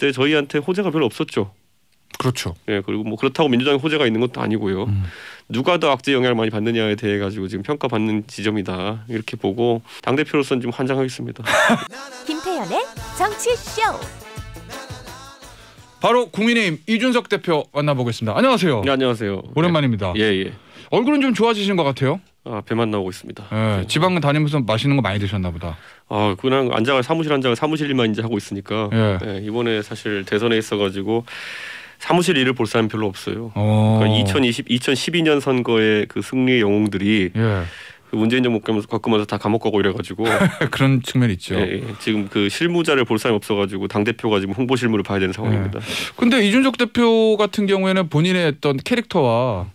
때 저희한테 호재가 별로 없었죠. 그렇죠. 예, 그리고 뭐 그렇다고 민주당에 호재가 있는 것도 아니고요. 누가 더 악재 영향을 많이 받느냐에 대해 가지고 지금 평가받는 지점이다 이렇게 보고 당 대표로서는 좀 환장하겠습니다. 김태현의 정치쇼. 바로 국민의힘 이준석 대표 만나보겠습니다. 안녕하세요. 네, 안녕하세요. 오랜만입니다. 예. 얼굴은 좀 좋아지신 것 같아요. 배만 나오고 있습니다. 예, 지방 다니면서 맛있는 거 많이 드셨나 보다. 그냥 사무실 앉아가 사무실 일만 이제 하고 있으니까 이번에 사실 대선에 있어가지고 사무실 일을 볼 사람이 별로 없어요. 그러니까 2012년 선거의 그 승리의 영웅들이 문재인 정부 겪으면서 다 감옥 가고 이래가지고 그런 측면이 있죠. 지금 그 실무자를 볼 사람이 없어가지고 당 대표가 지금 홍보 실무를 봐야 되는 상황입니다. 근데 이준석 대표 같은 경우에는 본인의 어떤 캐릭터와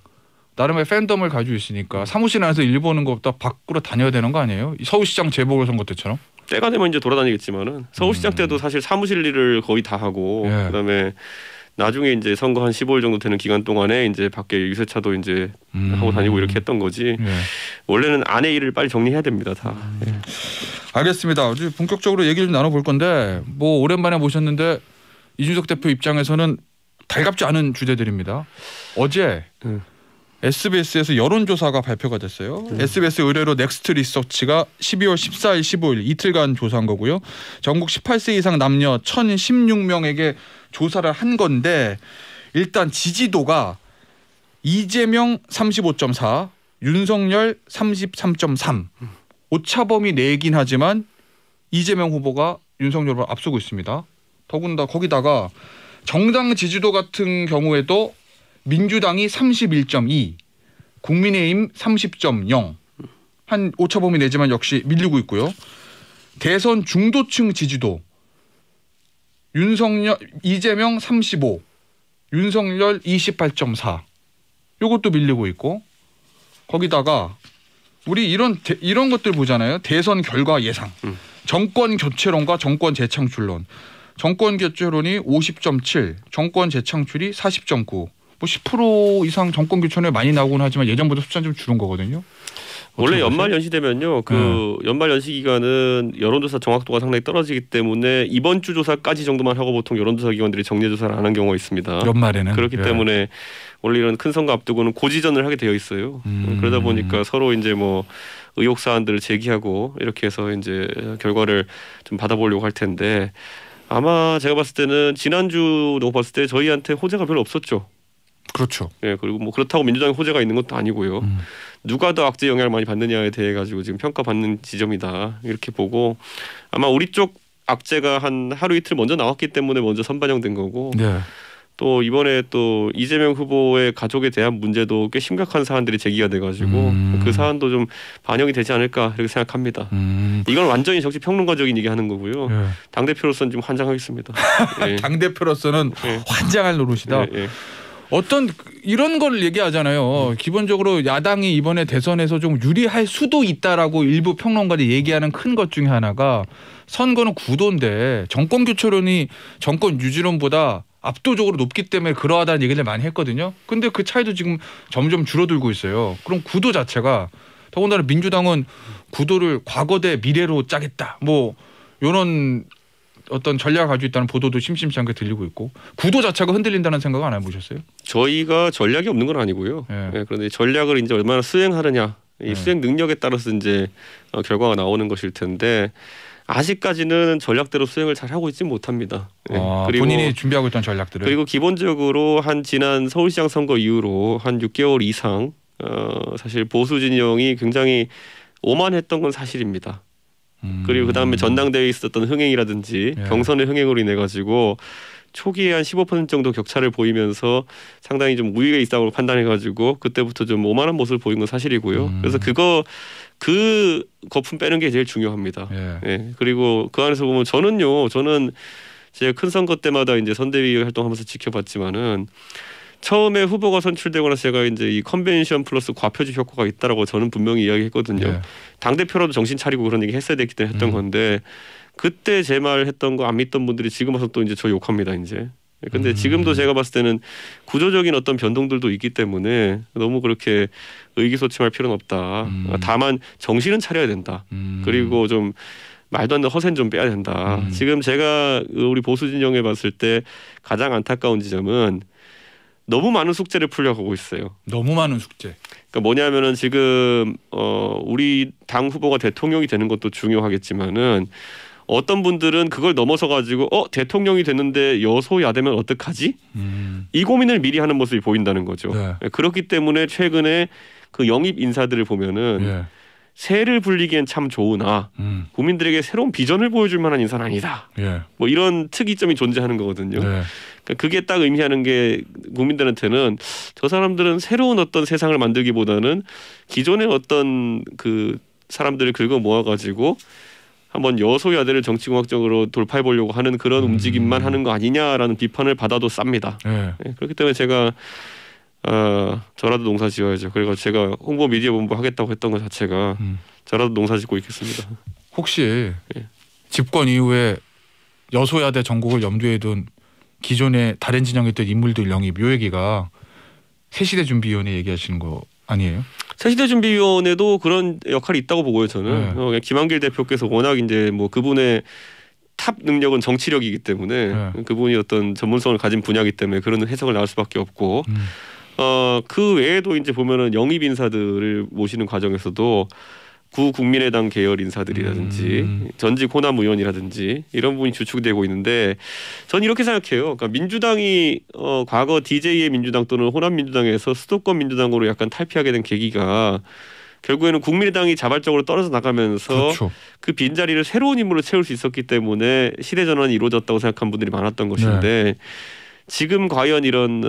나름의 팬덤을 가지고 있으니까 사무실 안에서 일 보는 것보다 밖으로 다녀야 되는 거 아니에요? 서울시장 재보궐선거 때처럼? 때가 되면 이제 돌아다니겠지만은 서울시장 때도 사실 사무실 일을 거의 다 하고 그다음에 나중에 이제 선거 한 15일 정도 되는 기간 동안에 이제 밖에 유세차도 이제 하고 다니고 이렇게 했던 거지. 원래는 안의 일을 빨리 정리해야 됩니다, 다. 알겠습니다. 이제 본격적으로 얘기를 좀 나눠볼 건데 뭐 오랜만에 모셨는데 이준석 대표 입장에서는 달갑지 않은 주제들입니다. 어제 SBS에서 여론조사가 발표가 됐어요. SBS 의뢰로 넥스트 리서치가 12월 14일, 15일 이틀간 조사한 거고요. 전국 18세 이상 남녀 1,016명에게 조사를 한 건데 일단 지지도가 이재명 35.4, 윤석열 33.3. 오차범위 내긴 하지만 이재명 후보가 윤석열을 앞서고 있습니다. 더군다나 거기다가 정당 지지도 같은 경우에도 민주당이 31.2, 국민의힘 30.0. 한 오차범위 내지만 역시 밀리고 있고요. 대선 중도층 지지도 이재명 35, 윤석열 28.4. 요것도 밀리고 있고 거기다가 우리 이런 것들 보잖아요. 대선 결과 예상. 정권 교체론과 정권 재창출론. 정권 교체론이 50.7, 정권 재창출이 40.9. 뭐 10% 이상 정권 교체론에 많이 나오곤 하지만 예전보다 숫자는 좀 줄은 거거든요. 원래 연말 연시 되면요, 연말 연시 기간은 여론조사 정확도가 상당히 떨어지기 때문에 이번 주 조사까지 정도만 하고 보통 여론조사 기관들이 정례 조사를 안 한 경우가 있습니다. 연말에는 그렇기 때문에 원래 이런 큰 선거 앞두고는 고지전을 하게 되어 있어요. 그러다 보니까 서로 이제 뭐 의혹 사안들을 제기하고 이렇게 해서 이제 결과를 좀 받아보려고 할 텐데 아마 제가 봤을 때는 지난주도 봤을 때 저희한테 호재가 별로 없었죠. 그렇죠. 그리고 뭐 그렇다고 민주당에 호재가 있는 것도 아니고요. 누가 더 악재 영향을 많이 받느냐에 대해 가지고 지금 평가받는 지점이다 이렇게 보고 아마 우리 쪽 악재가 한 하루 이틀 먼저 나왔기 때문에 먼저 선반영된 거고 또 이번에 또 이재명 후보의 가족에 대한 문제도 꽤 심각한 사안들이 제기가 돼가지고 그 사안도 좀 반영이 되지 않을까 이렇게 생각합니다. 이건 완전히 정치 평론가적인 얘기하는 거고요. 당 대표로서는 좀 환장하겠습니다. 당 대표로서는 환장할 노릇이다. 어떤 이런 걸 얘기하잖아요. 기본적으로 야당이 이번에 대선에서 좀 유리할 수도 있다라고 일부 평론가들이 얘기하는 큰 것 중에 하나가 선거는 구도인데 정권 교체론이 정권 유지론보다 압도적으로 높기 때문에 그러하다는 얘기를 많이 했거든요. 근데 그 차이도 지금 점점 줄어들고 있어요. 그럼 구도 자체가 더군다나 민주당은 구도를 과거 대 미래로 짜겠다. 뭐 이런 어떤 전략을 가지고 있다는 보도도 심심치 않게 들리고 있고 구도 자체가 흔들린다는 생각 안 해보셨어요? 저희가 전략이 없는 건 아니고요. 그런데 전략을 이제 얼마나 수행하느냐, 이 수행 능력에 따라서 이제 결과가 나오는 것일 텐데 아직까지는 전략대로 수행을 잘 하고 있지 못합니다. 그리고 본인이 준비하고 있던 전략들을. 그리고 기본적으로 한 지난 서울시장 선거 이후로 한 6개월 이상 사실 보수 진영이 굉장히 오만했던 건 사실입니다. 그리고 그다음에 전당대회에 있었던 흥행이라든지 경선의 흥행으로 인해 가지고 초기에 한 15% 정도 격차를 보이면서 상당히 좀 우위에 있다고 판단해 가지고 그때부터 좀 오만한 모습을 보인 건 사실이고요. 그래서 그 거품 빼는 게 제일 중요합니다. 그리고 그 안에서 보면 저는 제가 큰 선거 때마다 이제 선대위 활동하면서 지켜봤지만은 처음에 후보가 선출되거나 제가 이제 이 컨벤션 플러스 과표집 효과가 있다라고 저는 분명히 이야기했거든요. 당 대표라도 정신 차리고 그런 얘기 했어야 됐기 때문에 했던 건데 그때 제 말 했던 거 안 믿던 분들이 지금 와서 또 이제 저 욕합니다 이제. 근데 지금도 제가 봤을 때는 구조적인 어떤 변동들도 있기 때문에 너무 그렇게 의기소침할 필요는 없다. 다만 정신은 차려야 된다. 그리고 좀 말도 안 되는 허세는 좀 빼야 된다. 지금 제가 우리 보수 진영에 봤을 때 가장 안타까운 지점은 너무 많은 숙제를 풀려고 하고 있어요. 너무 많은 숙제. 그러니까 뭐냐면은 지금 우리 당 후보가 대통령이 되는 것도 중요하겠지만은 어떤 분들은 그걸 넘어서 가지고 대통령이 됐는데 여소야대면 어떡하지? 이 고민을 미리 하는 모습이 보인다는 거죠. 네. 그렇기 때문에 최근에 그 영입 인사들을 보면은 네. 새를 불리기엔 참 좋으나 국민들에게 새로운 비전을 보여줄 만한 인사는 아니다. 네. 뭐 이런 특이점이 존재하는 거거든요. 네. 그러니까 그게 딱 의미하는 게 국민들한테는 저 사람들은 새로운 어떤 세상을 만들기보다는 기존의 어떤 그 사람들을 긁어 모아가지고 한번 여소야대를 정치공학적으로 돌파해 보려고 하는 그런 움직임만 하는 거 아니냐라는 비판을 받아도 쌉니다. 네. 네, 그렇기 때문에 제가 저라도 농사 지어야죠. 그리고 제가 홍보 미디어 본부 하겠다고 했던 것 자체가 저라도 농사 짓고 있겠습니다. 혹시 네. 집권 이후에 여소야대 전국을 염두에 둔 기존의 다른 진영에 있던 인물들 영입 요 얘기가 새시대 준비위원회 얘기하시는 거 아니에요? 새시대 준비위원회도 그런 역할이 있다고 보고요. 저는 네. 김한길 대표께서 워낙 이제 뭐 그분의 탑 능력은 정치력이기 때문에 네. 그분이 어떤 전문성을 가진 분야이기 때문에 그런 해석을 나올 수밖에 없고 그 외에도 이제 보면은 영입 인사들을 모시는 과정에서도 구국민의당 계열 인사들이라든지 전직 호남 의원이라든지 이런 부분이 주축되고 있는데 전 이렇게 생각해요. 그러니까 민주당이 과거 DJ의 민주당 또는 호남 민주당에서 수도권 민주당으로 약간 탈피하게 된 계기가 결국에는 국민의당이 자발적으로 떨어져 나가면서 그렇죠. 그 빈자리를 새로운 인물로 채울 수 있었기 때문에 시대 전환이 이루어졌다고 생각한 분들이 많았던 것인데 네. 지금 과연 이런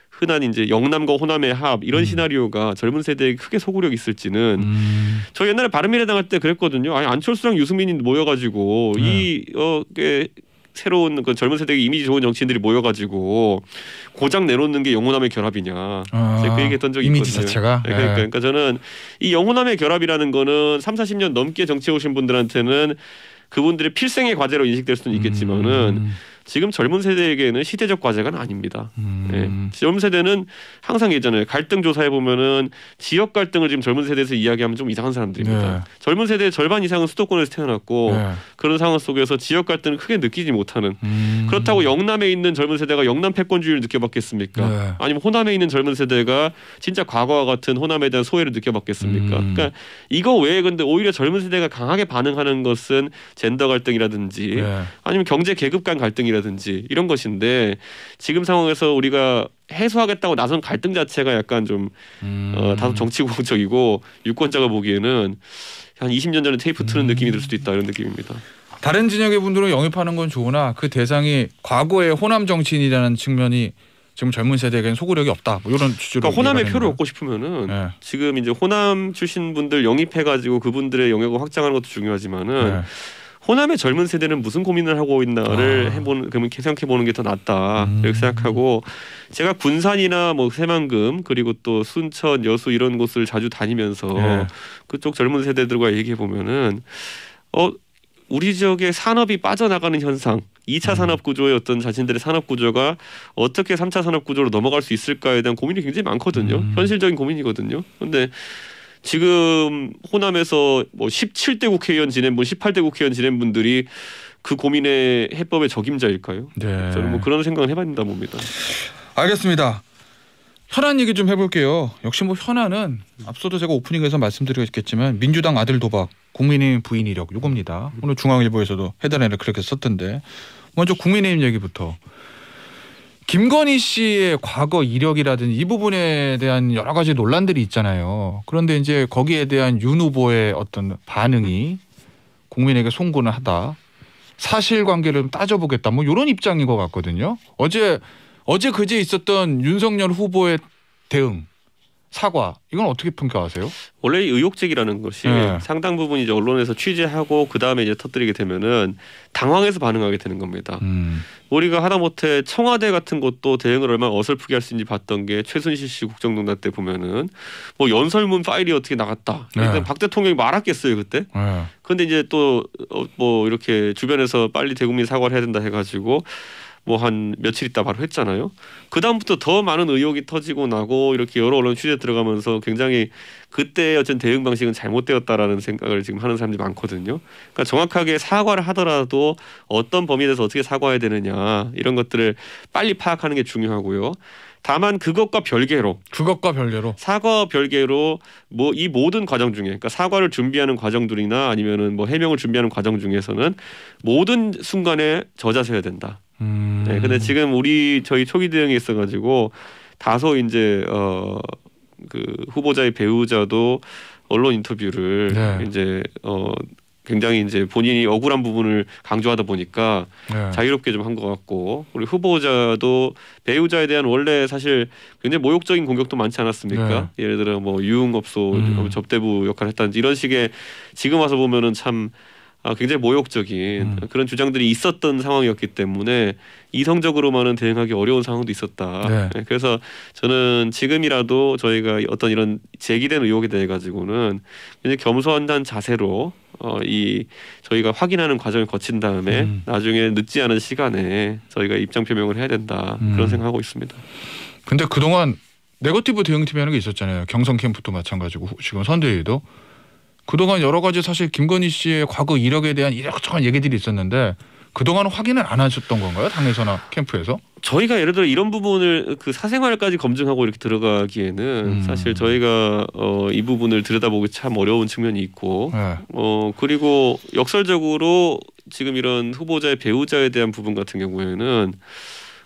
흔한 이제 영남과 호남의 합 이런 시나리오가 젊은 세대에 크게 소구력이 있을지는 저 옛날에 바른미래당 할 때 그랬거든요. 아니 안철수랑 유승민이 모여가지고 이 새로운 그 젊은 세대의 이미지 좋은 정치인들이 모여가지고 고장 내놓는 게 영호남의 결합이냐. 제가 그 얘기했던 적이 이미지 있거든요. 자체가. 네, 그러니까 저는 이 영호남의 결합이라는 거는 30-40년 넘게 정치해 오신 분들한테는 그분들의 필생의 과제로 인식될 수는 있겠지만은 지금 젊은 세대에게는 시대적 과제가 아닙니다. 네. 젊은 세대는 항상 예전에 갈등 조사해 보면은 지역 갈등을 지금 젊은 세대에서 이야기하면 좀 이상한 사람들입니다. 네. 젊은 세대의 절반 이상은 수도권에서 태어났고 네. 그런 상황 속에서 지역 갈등을 크게 느끼지 못하는 그렇다고 영남에 있는 젊은 세대가 영남 패권주의를 느껴봤겠습니까? 네. 아니면 호남에 있는 젊은 세대가 진짜 과거와 같은 호남에 대한 소외를 느껴봤겠습니까? 그러니까 이거 외에 근데 오히려 젊은 세대가 강하게 반응하는 것은 젠더 갈등이라든지 네. 아니면 경제 계급 간 갈등이라든지 이런 것인데 지금 상황에서 우리가 해소하겠다고 나선 갈등 자체가 약간 좀 다소 정치공학적이고 유권자가 보기에는 한 20년 전에 테이프 트는 느낌이 들 수도 있다 이런 느낌입니다. 다른 진영의 분들은 영입하는 건 좋으나 그 대상이 과거의 호남 정치인이라는 측면이 지금 젊은 세대에게는 소구력이 없다. 뭐 이런 주제로. 그러니까 호남의 표를 얻고 싶으면은 네. 지금 이제 호남 출신 분들 영입해가지고 그분들의 영역을 확장하는 것도 중요하지만은. 네. 호남의 젊은 세대는 무슨 고민을 하고 있나를 그러면 생각해 보는 게 더 낫다 이렇게 생각하고 제가 군산이나 뭐 새만금 그리고 또 순천 여수 이런 곳을 자주 다니면서 네. 그쪽 젊은 세대들과 얘기해 보면은 우리 지역의 산업이 빠져나가는 현상 2차 산업 구조의 어떤 자신들의 산업 구조가 어떻게 3차 산업 구조로 넘어갈 수 있을까에 대한 고민이 굉장히 많거든요. 현실적인 고민이거든요. 그런데 지금 호남에서 뭐 17대 국회의원 지낸 분, 18대 국회의원 지낸 분들이 그 고민의 해법의 적임자일까요? 네. 저는 뭐 그런 생각을 해봐야 된다 봅니다. 알겠습니다. 현안 얘기 좀 해볼게요. 역시 뭐 현안은 앞서도 제가 오프닝에서 말씀드렸겠지만 민주당 아들 도박, 국민의힘 부인 이력 이겁니다. 오늘 중앙일보에서도 헤드라인을 그렇게 썼던데 먼저 국민의힘 얘기부터. 김건희 씨의 과거 이력이라든지 이 부분에 대한 여러 가지 논란들이 있잖아요. 그런데 이제 거기에 대한 윤 후보의 어떤 반응이 국민에게 송구는 하다. 사실관계를 따져보겠다. 뭐 이런 입장인 것 같거든요. 어제 그제 있었던 윤석열 후보의 대응, 사과 이건 어떻게 평가하세요? 원래 의혹 제기라는 것이 네. 상당 부분 이제 언론에서 취재하고 그 다음에 이제 터뜨리게 되면은 당황해서 반응하게 되는 겁니다. 우리가 하다못해 청와대 같은 것도 대응을 얼마나 어설프게 할 수 있는지 봤던 게 최순실 씨 국정농단 때 보면은 뭐 연설문 파일이 어떻게 나갔다. 일단 네. 박 대통령이 말았겠어요 그때. 그런데 이제 또 뭐 이렇게 주변에서 빨리 대국민 사과를 해야 된다 해가지고. 뭐 한 며칠 있다 바로 했잖아요. 그 다음부터 더 많은 의혹이 터지고 나고 이렇게 여러 언론 취재 들어가면서 굉장히 그때 어떤 대응 방식은 잘못되었다라는 생각을 지금 하는 사람들이 많거든요. 그러니까 정확하게 사과를 하더라도 어떤 범위에 대해서 어떻게 사과해야 되느냐 이런 것들을 빨리 파악하는 게 중요하고요. 다만 그것과 별개로 사과와 별개로 뭐 이 모든 과정 중에 그러니까 사과를 준비하는 과정들이나 아니면은 뭐 해명을 준비하는 과정 중에서는 모든 순간에 저자세야 된다. 네, 근데 지금 저희 초기 대응에 있어가지고 다소 이제 그 후보자의 배우자도 언론 인터뷰를 네. 이제 굉장히 이제 본인이 억울한 부분을 강조하다 보니까 네. 자유롭게 좀 한 것 같고 우리 후보자도 배우자에 대한 원래 사실 굉장히 모욕적인 공격도 많지 않았습니까? 네. 예를 들어 뭐 유흥업소 접대부 역할을 했다든지 이런 식의 지금 와서 보면은 참 굉장히 모욕적인 그런 주장들이 있었던 상황이었기 때문에 이성적으로만은 대응하기 어려운 상황도 있었다. 네. 그래서 저는 지금이라도 저희가 어떤 이런 제기된 의혹에 대해 가지고는 굉장히 겸손한 자세로 저희가 확인하는 과정을 거친 다음에 나중에 늦지 않은 시간에 저희가 입장 표명을 해야 된다. 그런 생각하고 있습니다. 근데 그동안 네거티브 대응팀이 하는 게 있었잖아요. 경선 캠프도 마찬가지고 지금 선대위도. 그동안 여러 가지 사실 김건희 씨의 과거 이력에 대한 이런저런 얘기들이 있었는데 그동안은 확인을 안 하셨던 건가요? 당에서나 캠프에서? 저희가 예를 들어 이런 부분을 그 사생활까지 검증하고 이렇게 들어가기에는 사실 저희가 이 부분을 들여다보기 참 어려운 측면이 있고 네. 그리고 역설적으로 지금 이런 후보자의 배우자에 대한 부분 같은 경우에는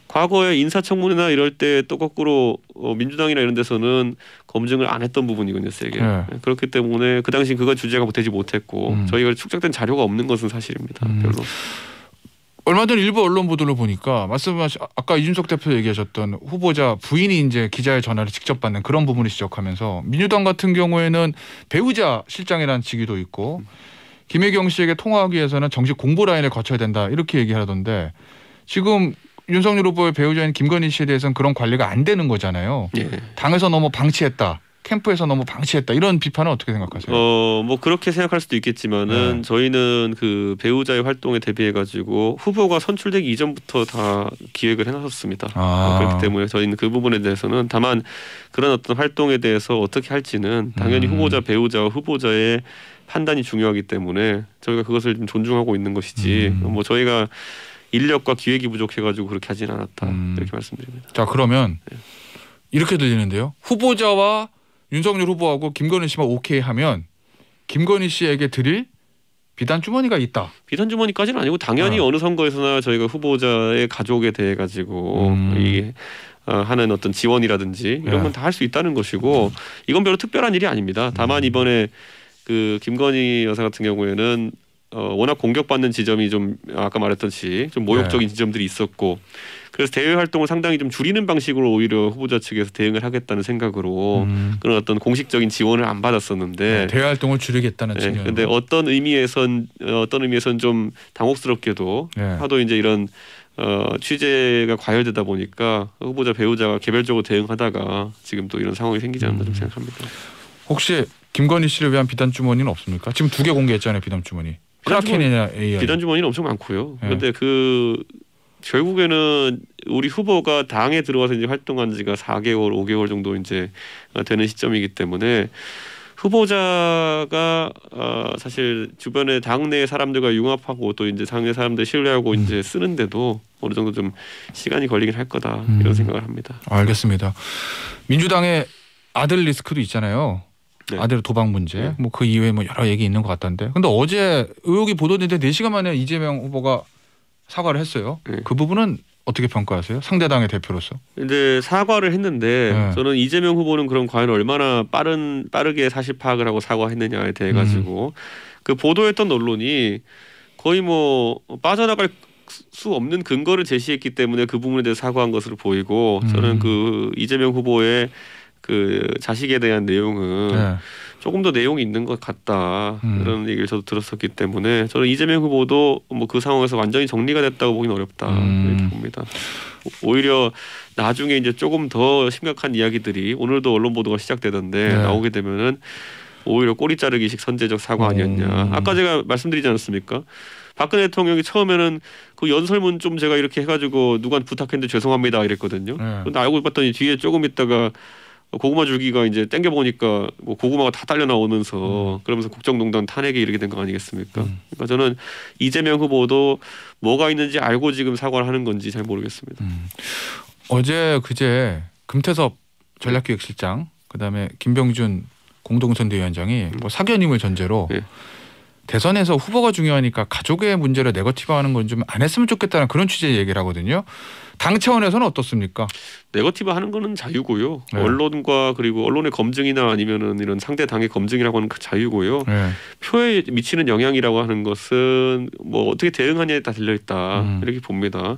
과거에 인사청문회나 이럴 때 또 거꾸로 민주당이나 이런 데서는 검증을 안 했던 부분이거든요, 세게. 네. 그렇기 때문에 그 당시 그거 주제가 되지 못했고 저희가 축적된 자료가 없는 것은 사실입니다. 별로. 얼마 전 일부 언론 보도를 보니까 말씀하신 아까 이준석 대표 얘기하셨던 후보자 부인이 이제 기자의 전화를 직접 받는 그런 부분을 지적하면서 민주당 같은 경우에는 배우자 실장이라는 직위도 있고 김혜경 씨에게 통화하기 위해서는 정식 공보 라인을 거쳐야 된다 이렇게 얘기하던데 지금 윤석열 후보의 배우자인 김건희 씨에 대해서는 그런 관리가 안 되는 거잖아요. 예. 당에서 너무 방치했다. 캠프에서 너무 방치했다. 이런 비판은 어떻게 생각하세요? 뭐 그렇게 생각할 수도 있겠지만은 저희는 그 배우자의 활동에 대비해 가지고 후보가 선출되기 이전부터 다 기획을 해놨었습니다. 그렇기 때문에 저희는 그 부분에 대해서는 다만 그런 어떤 활동에 대해서 어떻게 할지는 당연히 후보자 배우자와 후보자의 판단이 중요하기 때문에 저희가 그것을 좀 존중하고 있는 것이지 뭐 저희가 인력과 기획이 부족해가지고 그렇게 하진 않았다 이렇게 말씀드립니다. 자 그러면 이렇게 들리는데요. 후보자와 윤석열 후보하고 김건희 씨만 오케이 하면 김건희 씨에게 드릴 비단 주머니가 있다. 비단 주머니까지는 아니고 당연히 어느 선거에서나 저희가 후보자의 가족에 대해 가지고 하는 어떤 지원이라든지 이런 건 다 할 수 있다는 것이고 이건 별로 특별한 일이 아닙니다. 다만 이번에 그 김건희 여사 같은 경우에는 워낙 공격받는 지점이 좀 아까 말했듯이 좀 모욕적인 지점들이 있었고 그래서 대외 활동을 상당히 좀 줄이는 방식으로 오히려 후보자 측에서 대응을 하겠다는 생각으로 그런 어떤 공식적인 지원을 안 받았었는데 대외 활동을 줄이겠다는 측면. 근데 어떤 의미에선 좀 당혹스럽게도 하도 이제 이런 취재가 과열되다 보니까 후보자 배우자가 개별적으로 대응하다가 지금 또 이런 상황이 생기지 않나 좀 생각합니다. 혹시 김건희 씨를 위한 비단 주머니는 없습니까? 지금 2개 공개했잖아요, 비단 주머니. 크라켄이나 AI. 비단 주머니는 엄청 많고요. 그런데 결국에는 우리 후보가 당에 들어와서 이제 활동한 지가 4개월, 5개월 정도 이제 되는 시점이기 때문에 후보자가 사실 주변에 당내 사람들과 융합하고 또 이제 당내 사람들 신뢰하고 이제 쓰는데도 어느 정도 좀 시간이 걸리긴 할 거다 이런 생각을 합니다. 알겠습니다. 민주당의 아들 리스크도 있잖아요. 네. 아들 도박 문제, 뭐 그 이외에 뭐 여러 얘기 있는 것 같던데. 근데 어제 의혹이 보도됐는데 4시간 만에 이재명 후보가 사과를 했어요. 그 부분은 어떻게 평가하세요? 상대당의 대표로서. 근데 사과를 했는데 저는 이재명 후보는 그럼 과연 얼마나 빠르게 사실 파악을 하고 사과했느냐에 대해 가지고 그 보도했던 언론이 거의 뭐 빠져나갈 수 없는 근거를 제시했기 때문에 그 부분에 대해서 사과한 것으로 보이고 저는 그 이재명 후보의 그 자식에 대한 내용은 조금 더 내용이 있는 것 같다 그런 얘기를 저도 들었었기 때문에 저는 이재명 후보도 뭐 그 상황에서 완전히 정리가 됐다고 보기는 어렵다 이렇게 봅니다. 오히려 나중에 이제 조금 더 심각한 이야기들이 오늘도 언론 보도가 시작되던데 나오게 되면은 오히려 꼬리 자르기식 선제적 사과 아니었냐. 아까 제가 말씀드리지 않았습니까? 박근혜 대통령이 처음에는 그 연설문 좀 제가 이렇게 해가지고 누구한테 부탁했는데 죄송합니다 이랬거든요. 근데 알고 봤더니 뒤에 조금 있다가 고구마 줄기가 이제 땡겨 보니까 뭐 고구마가 다 딸려 나오면서 그러면서 국정농단 탄핵에 이르게 된 거 아니겠습니까? 그러니까 저는 이재명 후보도 뭐가 있는지 알고 지금 사과를 하는 건지 잘 모르겠습니다. 어제 그제 금태섭 전략기획실장 그다음에 김병준 공동선대위원장이 뭐 사견임을 전제로 대선에서 후보가 중요하니까 가족의 문제를 네거티브하는 건 좀 안 했으면 좋겠다는 그런 취지의 얘기를 하거든요. 당 차원에서는 어떻습니까? 네거티브 하는 거는 자유고요. 언론과 그리고 언론의 검증이나 아니면은 이런 상대 당의 검증이라고 하는 그 자유고요. 표에 미치는 영향이라고 하는 것은 뭐 어떻게 대응하냐에 따라 달려 있다 이렇게 봅니다.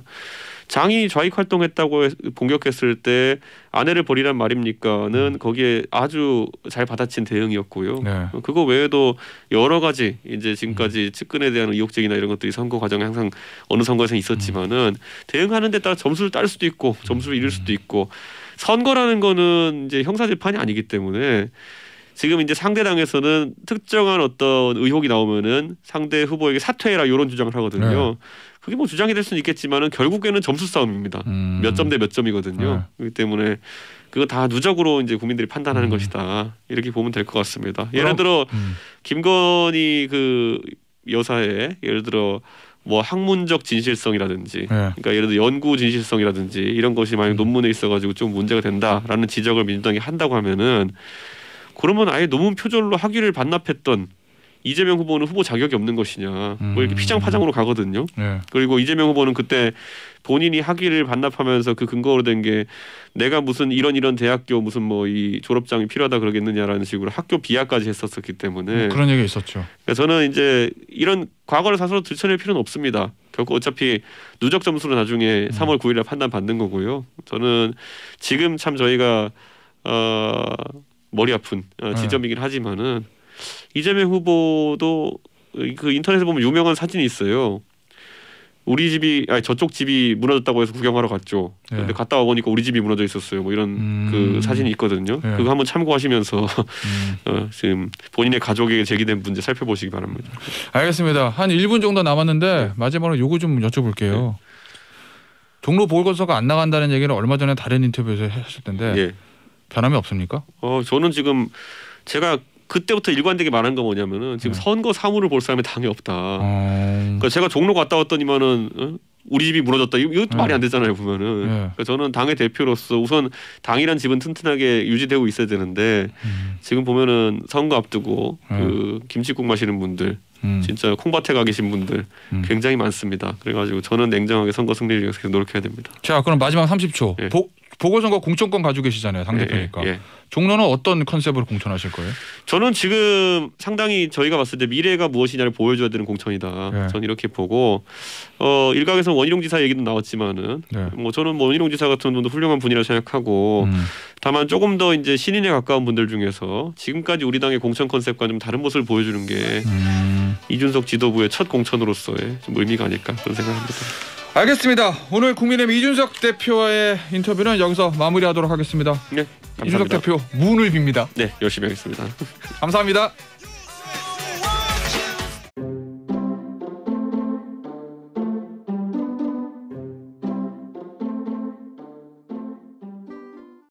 장이 좌익 활동했다고 공격했을 때 아내를 버리란 말입니까는 거기에 아주 잘 받아친 대응이었고요. 그거 외에도 여러 가지 이제 지금까지 측근에 대한 의혹적이나 이런 것들이 선거 과정에 항상 어느 선거에서 있었지만은 대응하는 데 따라 점수를 딸 수도 있고 점수를 잃을 수도 있고 선거라는 거는 이제 형사재판이 아니기 때문에 지금 이제 상대당에서는 특정한 어떤 의혹이 나오면은 상대 후보에게 사퇴해라 이런 주장을 하거든요. 그게 뭐 주장이 될 수는 있겠지만은 결국에는 점수 싸움입니다. 몇 점 대 몇 점이거든요. 그렇기 때문에 그거 다 누적으로 이제 국민들이 판단하는 것이다. 이렇게 보면 될 것 같습니다. 예를 들어 김건희 그 여사의 예를 들어 뭐 학문적 진실성이라든지 그러니까 예를 들어 연구 진실성이라든지 이런 것이 만약 논문에 있어가지고 좀 문제가 된다라는 지적을 민주당이 한다고 하면은 그러면 아예 논문 표절로 학위를 반납했던 이재명 후보는 후보 자격이 없는 것이냐 뭐 이렇게 피장파장으로 가거든요. 그리고 이재명 후보는 그때 본인이 학위를 반납하면서 그 근거로 된 게 내가 무슨 이런 대학교 무슨 뭐 이 졸업장이 필요하다 그러겠느냐라는 식으로 학교 비하까지 했었기 때문에 그런 얘기 있었죠. 그러니까 저는 이제 이런 과거를 사서로 들춰낼 필요는 없습니다. 결국 어차피 누적 점수로 나중에 3월 9일에 판단 받는 거고요. 저는 지금 참 저희가 머리 아픈 지점이긴 하지만은 이재명 후보도 그 인터넷에 보면 유명한 사진이 있어요. 우리 집이 저쪽 집이 무너졌다고 해서 구경하러 갔죠. 근데 갔다 와보니까 우리 집이 무너져 있었어요. 뭐 이런 그 사진이 있거든요. 그거 한번 참고하시면서 지금 본인의 가족에게 제기된 문제 살펴보시기 바랍니다. 알겠습니다. 한 1분 정도 남았는데 마지막으로 요거 좀 여쭤볼게요. 종로 보궐선거가 안 나간다는 얘기를 얼마 전에 다른 인터뷰에서 하실 텐데 변함이 없습니까? 저는 지금 제가 그때부터 일관되게 말한 거 뭐냐면은 지금 선거 사무를 볼 사람이 당이 없다. 그러니까 제가 종로 갔다 왔더니만은 우리 집이 무너졌다. 이것도 말이 안 되잖아요 보면은. 그러니까 저는 당의 대표로서 우선 당이란 집은 튼튼하게 유지되고 있어야 되는데 지금 보면은 선거 앞두고 그 김치국 마시는 분들, 진짜 콩밭에 가 계신 분들 굉장히 많습니다. 그래가지고 저는 냉정하게 선거 승리를 위해서 계속 노력해야 됩니다. 자, 그럼 마지막 30초. 보궐선거 공천권 가지고 계시잖아요, 당대표니까. 종로는 어떤 컨셉으로 공천하실 거예요? 저는 지금 상당히 저희가 봤을 때 미래가 무엇이냐를 보여줘야 되는 공천이다. 저는 이렇게 보고 일각에서 원희룡 지사 얘기도 나왔지만은 뭐 저는 뭐 원희룡 지사 같은 분도 훌륭한 분이라고 생각하고 다만 조금 더 이제 신인에 가까운 분들 중에서 지금까지 우리 당의 공천 컨셉과 좀 다른 모습을 보여주는 게 이준석 지도부의 첫 공천으로서의 좀 의미가 아닐까 그런 생각합니다. 알겠습니다. 오늘 국민의힘 이준석 대표와의 인터뷰는 여기서 마무리하도록 하겠습니다. 네, 감사합니다. 이준석 대표 문을 빕니다. 네, 열심히 하겠습니다. 감사합니다.